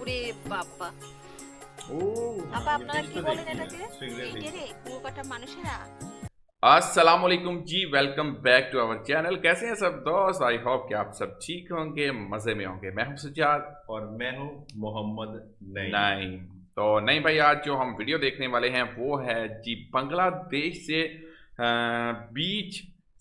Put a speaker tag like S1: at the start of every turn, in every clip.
S1: ওরে বাবা!
S2: ও
S1: আপা
S2: हाँ, ये
S1: আপনারা
S2: फिश
S1: কি
S2: तो
S1: বলেন
S2: देखी है
S1: এটাকে?
S2: स्टिंगरे
S1: এই যে
S2: देखी
S1: রে
S2: है।
S1: কুয়োকাটা মানুষেরা।
S3: अस्सलाम वालेकुम जी, welcome back to our channel. कैसे हैं सब दोस्त? आई होप कि आप सब ठीक होंगे, मज़े में होंगे। मैं हूं सज्जाद।
S2: और मैं हूँ मोहम्मद नईम।
S3: नहीं तो नहीं भाई, आज जो हम वीडियो देखने वाले हैं वो है जी बांग्लादेश से beach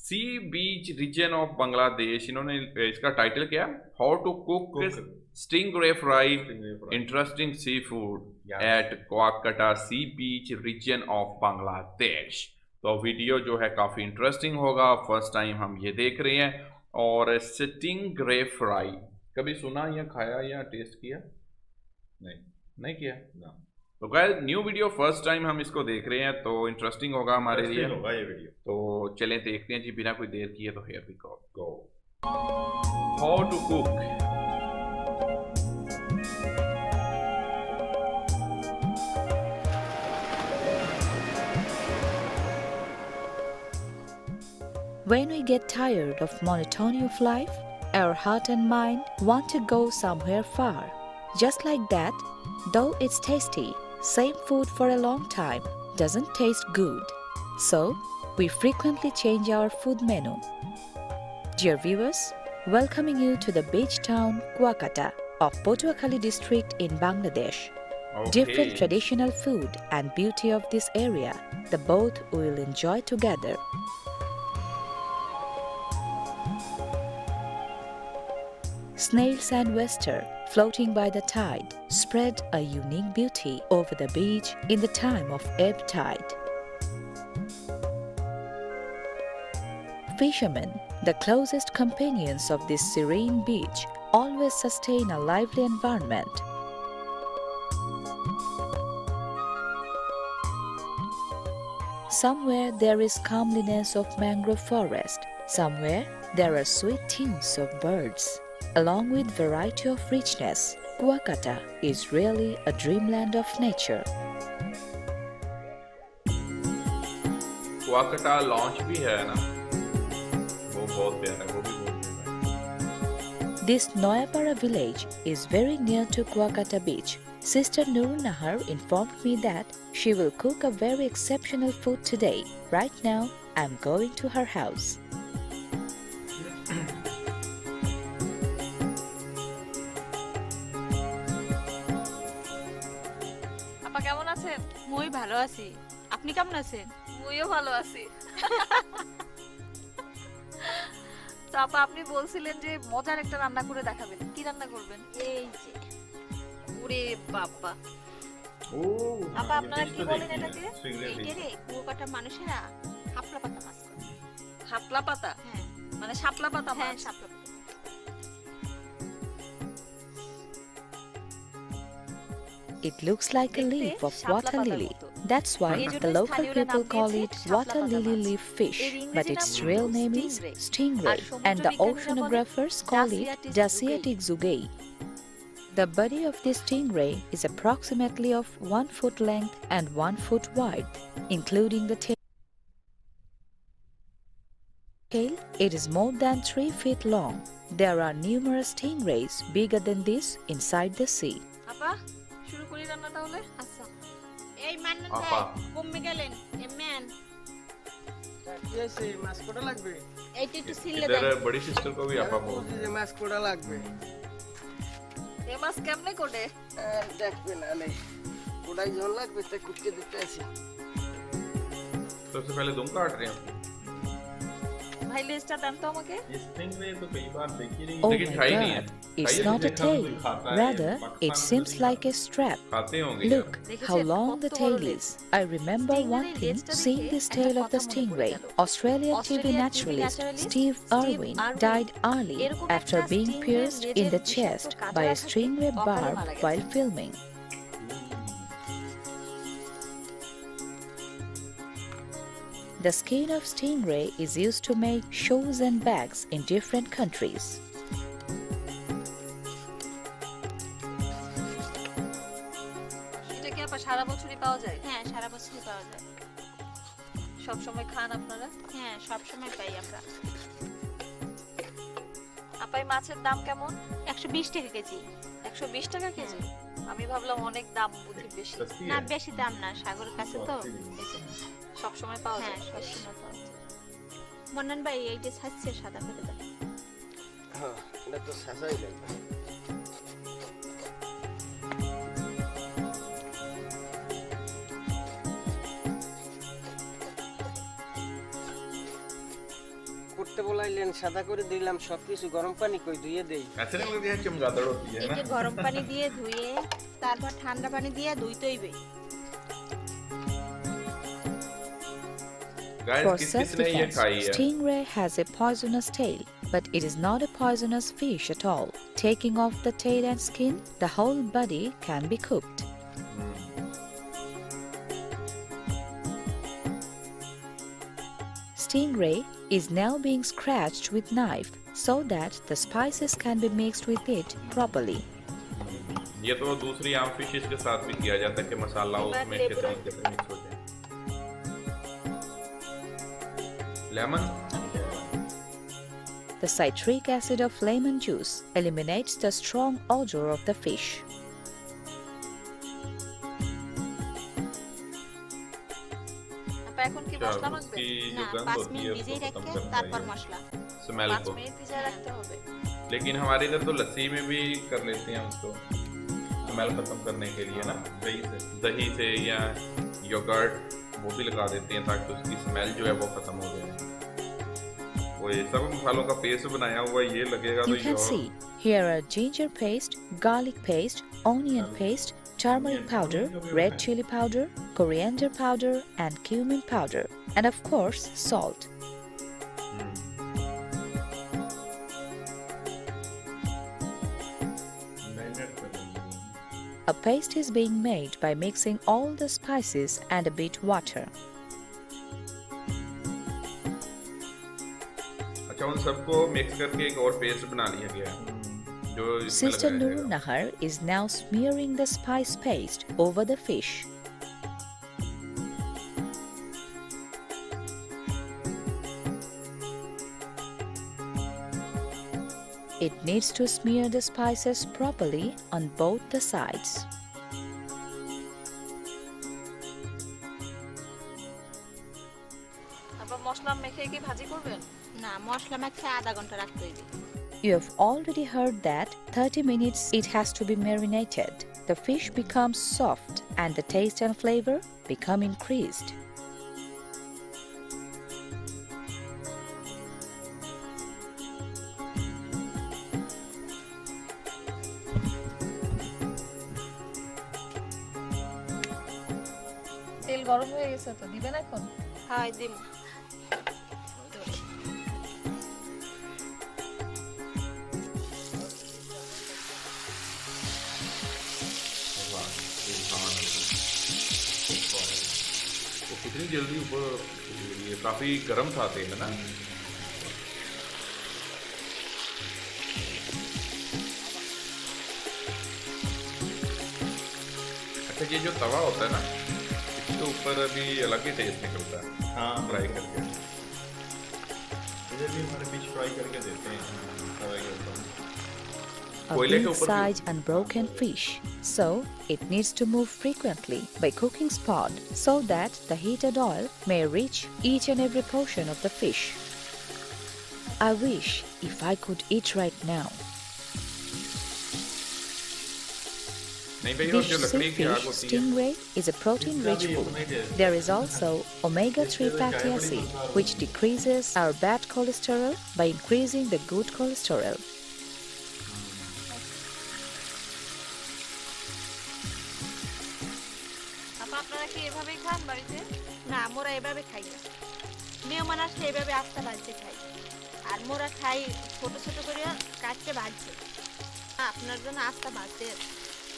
S3: sea beach region of Bangladesh. इन्होंने इसका टाइटल क्या है? How to cook
S2: Cook
S3: stingray fry
S2: stingray fry.
S3: Interesting sea food
S2: Yes.
S3: At Kuakata sea beach region of Bangladesh. तो वीडियो जो है काफ़ी इंटरेस्टिंग होगा। फर्स्ट टाइम हम ये देख रहे हैं। और स्टिंगरे फ्राई कभी सुना या खाया या टेस्ट किया?
S2: नहीं
S3: नहीं किया।
S2: ना
S3: तो guys, new video first time हम इसको देख रहे हैं तो इंटरेस्टिंग होगा हमारे लिए।
S2: Interesting होगा ये वीडियो।
S3: तो चलें देखते हैं जी, बिना कोई देर किए। तो here we go.
S2: Go
S3: how to cook.
S4: When we get tired of monotony of life, our heart and mind want to go somewhere far. Just like that, though it's tasty, same food for a long time doesn't taste good. So, we frequently change our food menu. Dear viewers, welcoming you to the beach town Kuakata of Potuakhali district in Bangladesh. Different traditional food and beauty of this area, the both we will enjoy together. Snails and wester floating by the tide spread a unique beauty over the beach in the time of ebb tide. Fishermen, the closest companions of this serene beach, always sustain a lively environment. Somewhere there is comeliness of mangrove forest, somewhere there are sweet tunes of birds. Along with variety of richness, Kuakata is really a dreamland of nature.
S3: Kuakata launch भी है ना, वो बहुत प्यारा है, वो भी बहुत प्यारा है।
S4: This Noyapara village is very near to Kuakata beach. Sister Nurul Nahar informed me that she will cook a very exceptional food today. Right now, I'm going to her house.
S1: আপা কেমন আছেন?
S5: মই ভালো আছি। আপনি কেমন আছেন?
S1: মুইও ভালো আছি। তো আপা আপনি বলছিলেন যে মজার একটা রান্না করে দেখাবেন। কি রান্না করবেন?
S5: এই যে
S1: ওরে বাবা!
S2: ओ
S1: আপা
S2: हाँ, ये
S1: আপনারা
S2: fish
S1: কি
S2: तो
S1: বলেন
S2: देखी है
S1: এটাকে?
S2: स्टिंगरे
S5: এই
S2: देखी
S5: যে
S2: है।
S5: রে কুয়োকাটা মানুষেরা হাফলা পাতা মাছ করে।
S1: শাপলা পাতা?
S5: হ্যাঁ
S1: মানে শাপলা পাতা
S5: হ্যাঁ
S1: মাছ।
S5: শাপলা পাতা।
S4: It looks like a
S1: দেখতে
S4: leaf of
S1: শাপলা
S4: water
S1: পাতার
S4: lily.
S1: মতো।
S4: That's why
S1: এই জন্য
S4: the local
S1: স্থানীয়রা
S4: people
S1: নাম
S4: call
S1: দিয়েছে
S4: it
S1: শাপলা
S4: water
S1: পাতা
S4: lily
S1: মাছ।
S4: leaf fish,
S1: এর ইংরেজি
S4: but
S1: নাম
S4: its
S1: হলো
S4: real name is
S1: stingray।
S4: stingray,
S1: R
S4: and the
S1: সমুদ্রবিজ্ঞানীরা বলে
S4: oceanographers call it
S1: Daciatic
S4: Daciatic zugay. The body of this stingray is approximately of 1 foot length and 1 foot wide, including the tail. It is more than 3 feet long. There are numerous stingrays bigger than this inside the sea.
S1: আপা শুরু করি রান্না তাহলে?
S5: আচ্ছা এই মান্নান
S3: আপা।
S5: ভাই কমে গেলেন এমএন
S6: কি আছে মাছ কোটা লাগবে
S5: এইটা একটু সিলে
S3: इधर
S5: দেন
S3: बड़ी सिस्टर को भी आपा बोल।
S6: বুঝি যে মাছ কোটা লাগবে
S1: এ মাছ কেমনে কোটে?
S6: দেখবে না নেই কোটাই ঝোল লাগবে তা কুটকে দিতে আছি
S3: सबसे पहले तुम काट रहे हैं।
S1: ভাই লেজটা দেন তো আমাকে।
S2: ये स्टिंगरे तो कई बार देखी नहीं
S4: Oh
S3: लेकिन
S4: my
S3: खाई नहीं है।
S4: god, it's
S2: खाइए,
S4: not a
S2: देखा तो
S4: tail.
S2: कोई खाता है,
S4: Rather, it
S2: पाकिस्तान में
S4: seems
S2: तो नहीं
S4: like a strap.
S3: खाते होंगे
S4: Look
S1: দেখেছেন
S4: how long the
S1: কত বড়
S4: tail
S1: লেজ।
S4: is. I remember
S1: Stingray
S4: one thing
S1: লেজটা
S4: seeing
S1: দেখে
S4: this
S1: একটা
S4: tale of
S1: কথা
S4: the
S1: মনে পড়ে
S4: stingray.
S1: গেল।
S4: Australian TV
S1: Australian TV
S4: naturalist
S1: naturalist
S4: Steve
S1: Steve
S4: Irwin
S1: Irwin
S4: died early
S1: এরকম
S4: after
S1: একটা
S4: being
S1: stingray
S4: pierced in
S1: লেজের
S4: the
S1: বিষাক্ত
S4: chest
S1: কাঁটা
S4: by a
S1: লাগাতে
S4: stingray
S1: অকালে
S4: barb
S1: মারা গেছে।
S4: while filming. The skin of stingray is used to make shoes and bags in different countries.
S1: এটা কি আপা সারা বছরই পাওয়া যায়?
S5: হ্যাঁ সারা বছরই পাওয়া যায়
S1: সব সময় খান আপনারা?
S5: হ্যাঁ সব সময় পাই আমরা
S1: আপা এই মাছের দাম কেমন?
S5: 120 টাকা কেজি
S1: 120 টাকা কেজি? আমি ভাবলাম অনেক দাম বুঝি বেশি।
S2: सस्ती
S5: না
S2: है
S5: বেশি দাম না, সাগরের কাছে তো এই যে।
S1: সব সময় পাওয়া
S5: হ্যাঁ
S1: যায়।
S5: সবসময় পাওয়া যায়। মন্নান ভাই এই যে ছাড়ছে সাদা করে দেন।
S6: হ্যাঁ এটা তো সাজাই লাগবে। করতে বলাইলেন সাদা করে দিলাম, সবকিছু গরম পানি কই ধুয়ে দেই।
S2: ऐसे नहीं लगती है चमगादड़ होती है
S5: এই
S2: ना
S5: যে গরম পানি দিয়ে ধুয়ে তারপর ঠান্ডা পানি দিয়ে ধুইতে হইবে।
S3: गाइस
S4: For
S3: किसने ये
S4: self-defense,
S3: खाई है
S4: stingray has a poisonous tail, but it is not a poisonous fish at all. Taking off the tail and skin, the whole body can be cooked. Stingray is now being scratched with knife so that the spices can be mixed with it properly.
S3: ये तो दूसरी आम fishes के साथ भी किया जाता है कि मसाला उसमें अच्छे तरीके से मिक्स हो जाए lemon
S4: The citric acid of lemon juice eliminates the strong odor of the fish.
S1: আপা এখন কি
S3: क्या
S1: মশলা মাখবেন?
S3: उसकी
S5: না
S3: जो गंध
S5: 5
S3: होती है
S5: মিনিট ভিজিয়ে
S3: उसको खत्म
S5: রেখে
S3: करना
S5: তারপর
S3: चाहिए
S5: মশলা।
S3: स्मेल
S1: 5
S3: को
S1: মিনিট ভিজিয়ে রাখতে হবে।
S3: लेकिन हमारे इधर तो लस्सी में भी कर लेते हैं उसको स्मेल खत्म करने के लिए ना दही से या योगर्ट वो भी लगा देते हैं ताकि उसकी स्मेल जो है वो खत्म हो जाए वो ये सब मसालों का पेस्ट बनाया हुआ ये लगेगा
S4: You can see here are ginger paste, garlic paste, onion paste, turmeric powder, red chili powder, coriander powder, and cumin powder, and of course salt. A paste is being made by mixing all the spices and a bit water.
S3: अच्छा उन सबको mix करके एक और paste बना लिया गया है जो इसमें
S4: Sister
S3: लगाया
S4: Nur
S3: जाएगा।
S4: Nahar is now smearing the spice paste over the fish. It needs to smear the spices properly on both the sides.
S1: আপা মশলা মেখে কি ভাজি করবেন?
S5: না মশলা মাখিয়ে আধা ঘন্টা রাখতে হইবে।
S4: You have already heard that 30 minutes it has to be marinated. The fish becomes soft and the taste and flavor become increased.
S1: তেল গরম হয়ে গেছে তো দিবেন এখন?
S5: হয় দিম।
S3: वो कितनी जल्दी ऊपर ये काफी गर्म था तेल है ना अच्छा ये जो तवा होता है ना इसके ऊपर अभी अलग ही टेस्ट निकलता है
S2: हाँ
S3: फ्राई करके
S2: इधर भी हमारे फिश फ्राई करके देते हैं तवे के ऊपर
S4: A
S3: कोयले के
S4: big
S3: ऊपर भी-
S4: sized unbroken fish, so it needs to move frequently by cooking spot so that the heated oil may reach each and every portion of the fish. I wish if I could eat right now.
S3: नहीं भाई और
S4: Fish,
S3: जो लकड़ी की आग
S4: seafish,
S3: होती है
S4: stingray is a protein-rich food. There is also omega-3 fatty acid, which decreases our bad cholesterol by increasing the good cholesterol.
S1: আপা আপনারা কি এভাবেই খান বাড়িতে?
S5: না মোরা এভাবে খাই না, মেহমান আসলে এভাবে আস্তা ভাজছে খাই, আর মোরা খাই ছোট ছোট করে কাটতে ভাজছে। আপনার জন্য আস্তা ভাজতে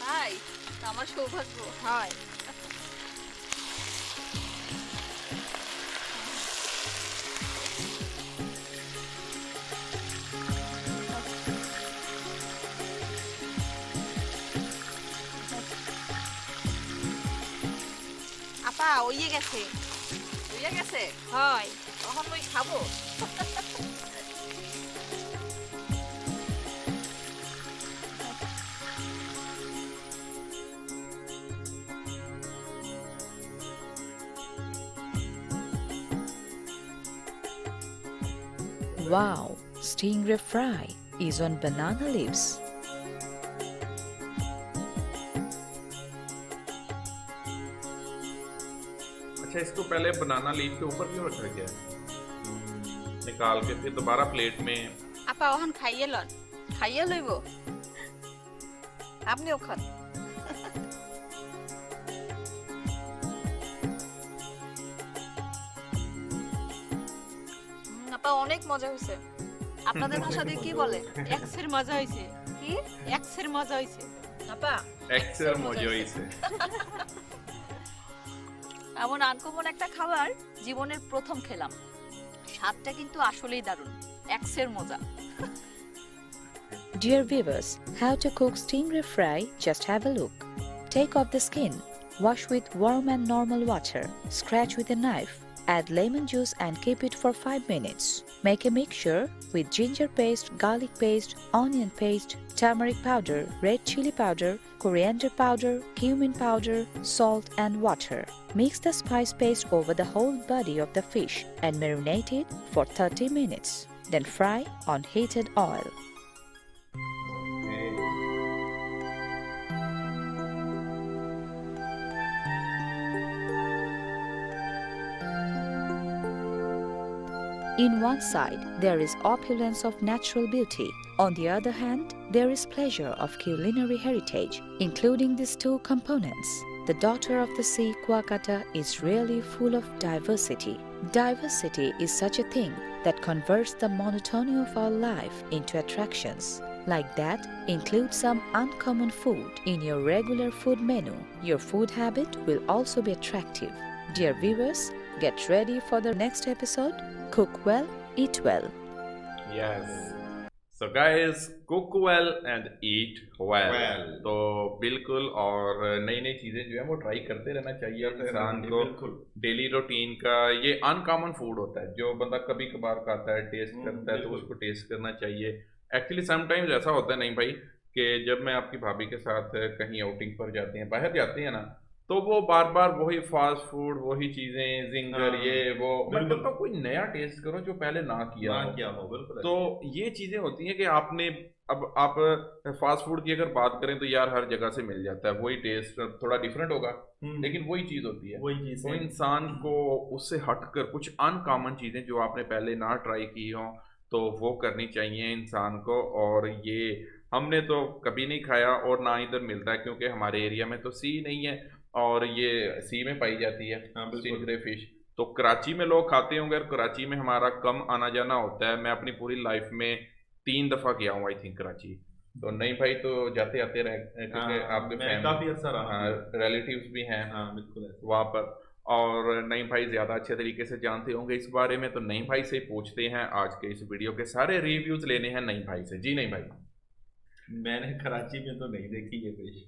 S1: তাই? তা আমার সৌভাগ্য।
S5: হয়। আপা ওইয়ে গেছে।
S1: হইয়া গেছে?
S5: হয়।
S1: তখন ওই খাবো।
S4: Wow, stingray fry is on banana leaves.
S3: अच्छा, इसको पहले बनाना लीफ के ऊपर क्यों रखा गया है? निकाल के फिर दोबारा प्लेट में।
S5: আপা ওখান খাইয়ে লন।
S1: খাইয়ে লইব আপনিও খান। আপা অনেক মজা হয়েছে। আপনাদের ভাষা দিয়ে কি বলে?
S5: এক্সের মজা হইছে।
S1: কি?
S5: এক্সের মজা হইছে।
S1: আপা
S3: एक्सेल मौजूद से।
S1: এমন আনকমন একটা খাবার জীবনের প্রথম খেলাম। স্বাদটা কিন্তু আসলেই দারুণ। এক্সের মজা।
S4: Dear viewers, how to cook stingray fry? Just have a look. Take off the skin, wash with warm and normal water, scratch with a knife, add lemon juice and keep it for 5 minutes. Make a mixture with ginger paste, garlic paste, onion paste, turmeric powder, red chili powder, coriander powder, cumin powder, salt and water. Mix the spice paste over the whole body of the fish and marinate it for 30 minutes. Then fry on heated oil. In one side, there is opulence of natural beauty. On the other hand, there is pleasure of culinary heritage, including these two components. The daughter of the sea, Kuakata, is really full of diversity. Diversity is such a thing that converts the monotony of our life into attractions. Like that, include some uncommon food in your regular food menu. Your food habit will also be attractive. Dear viewers, get ready for the next episode. Cook well, eat well.
S3: Yes. So guys, cook well and eat well. तो बिल्कुल, और नई नई चीजें जो है वो try करते रहना चाहिए इंसान को। डेली रूटीन का ये अनकॉमन फूड होता है जो बंदा कभी कभार खाता है, टेस्ट करता है, तो उसको टेस्ट करना चाहिए। एक्चुअली समटाइम्स ऐसा होता है नहीं भाई कि जब मैं आपकी भाभी के साथ कहीं आउटिंग पर जाते हैं, बाहर जाते हैं ना, तो वो बार बार वही फास्ट फूड, वही चीजें, जिंगर, ये वो, मतलब तो कोई नया टेस्ट करो जो पहले ना किया हो।
S2: बिल्कुल।
S3: तो ये चीजें होती हैं कि आपने, अब आप फास्ट फूड की अगर बात करें तो यार हर जगह से मिल जाता है, वही टेस्ट थोड़ा डिफरेंट होगा लेकिन वही चीज होती है।
S2: वही चीज
S3: तो इंसान को उससे हटकर कुछ अनकॉमन चीजें जो आपने पहले ना ट्राई की हो तो वो करनी चाहिए इंसान को। और ये हमने तो कभी नहीं खाया और ना इधर मिलता है, क्योंकि हमारे एरिया में तो सी नहीं है और ये सी में पाई जाती है स्टिंग्रे फिश। तो कराची में लोग खाते होंगे, और कराची में हमारा कम आना जाना होता है। मैं अपनी पूरी लाइफ में 3 दफा गया हूँ आई थिंक कराची। तो नहीं भाई तो जाते आते रहे, क्योंकि आपके
S2: काफी अच्छा रहा,
S3: रिलेटिव्स भी हैं
S2: बिल्कुल
S3: वहाँ पर। और नईम भाई ज़्यादा अच्छे तरीके से जानते होंगे इस बारे में, तो नईम भाई से पूछते हैं आज के इस वीडियो के सारे रिव्यूज लेने हैं नईम भाई से। जी नईम भाई।
S2: मैंने कराची में तो नहीं देखी ये फिश,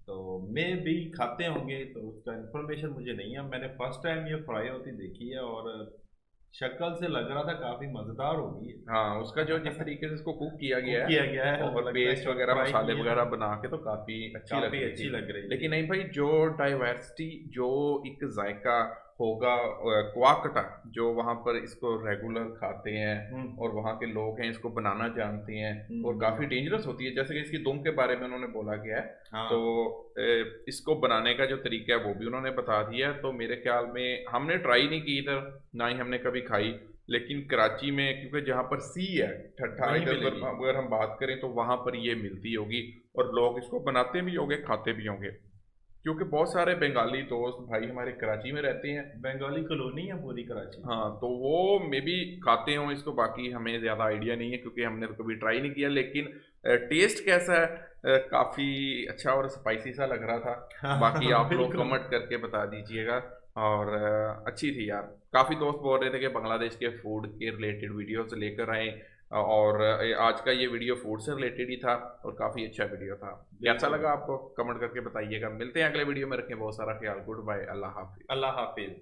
S2: तो मैं भी खाते होंगे तो उसका इन्फॉर्मेशन मुझे नहीं है। मैंने फर्स्ट टाइम ये फ्राई होती देखी है और शक्ल से लग रहा था काफी मजेदार होगी।
S3: हाँ, उसका जो जिस तरीके से इसको कुक किया गया है
S2: और
S3: पेस्ट वगैरह मसाले वगैरह बना के तो काफी अच्छी लग रही। लेकिन नहीं भाई, जो डाइवर्सिटी, जो एक जायका होगा क्वाकटा, जो वहाँ पर इसको रेगुलर खाते हैं और वहाँ के लोग हैं इसको बनाना जानते हैं, और काफी डेंजरस होती है। जैसे कि इसकी दुम के बारे में उन्होंने बोला गया है, तो इसको बनाने का जो तरीका है वो भी उन्होंने बता दिया है। तो मेरे ख्याल में हमने ट्राई नहीं की इधर, ना ही हमने कभी खाई, लेकिन कराची में क्योंकि जहाँ पर सी है ठट्ठा, इधर अगर हम बात करें तो वहाँ पर ये मिलती होगी और लोग इसको बनाते भी होंगे, खाते भी होंगे, क्योंकि बहुत सारे बंगाली दोस्त भाई हमारे कराची में रहते हैं।
S2: बंगाली कॉलोनी है पूरी कराची।
S3: हाँ, तो वो मे भी खाते हों इसको, बाकी हमें ज़्यादा आइडिया नहीं है क्योंकि हमने तो कभी ट्राई नहीं किया। लेकिन टेस्ट कैसा है, काफ़ी अच्छा और स्पाइसी सा लग रहा था। बाकी आप लोग कमेंट करके बता दीजिएगा। और अच्छी थी यार। काफ़ी दोस्त बोल रहे थे कि बांग्लादेश के फूड के रिलेटेड वीडियोस लेकर आए, और आज का ये वीडियो फूड से रिलेटेड ही था और काफ़ी अच्छा वीडियो था। कैसा लगा आपको कमेंट करके बताइएगा। मिलते हैं अगले वीडियो में, रखें बहुत सारा ख्याल। गुड बाय, अल्लाह हाफिज़।
S2: अल्लाह हाफिज़।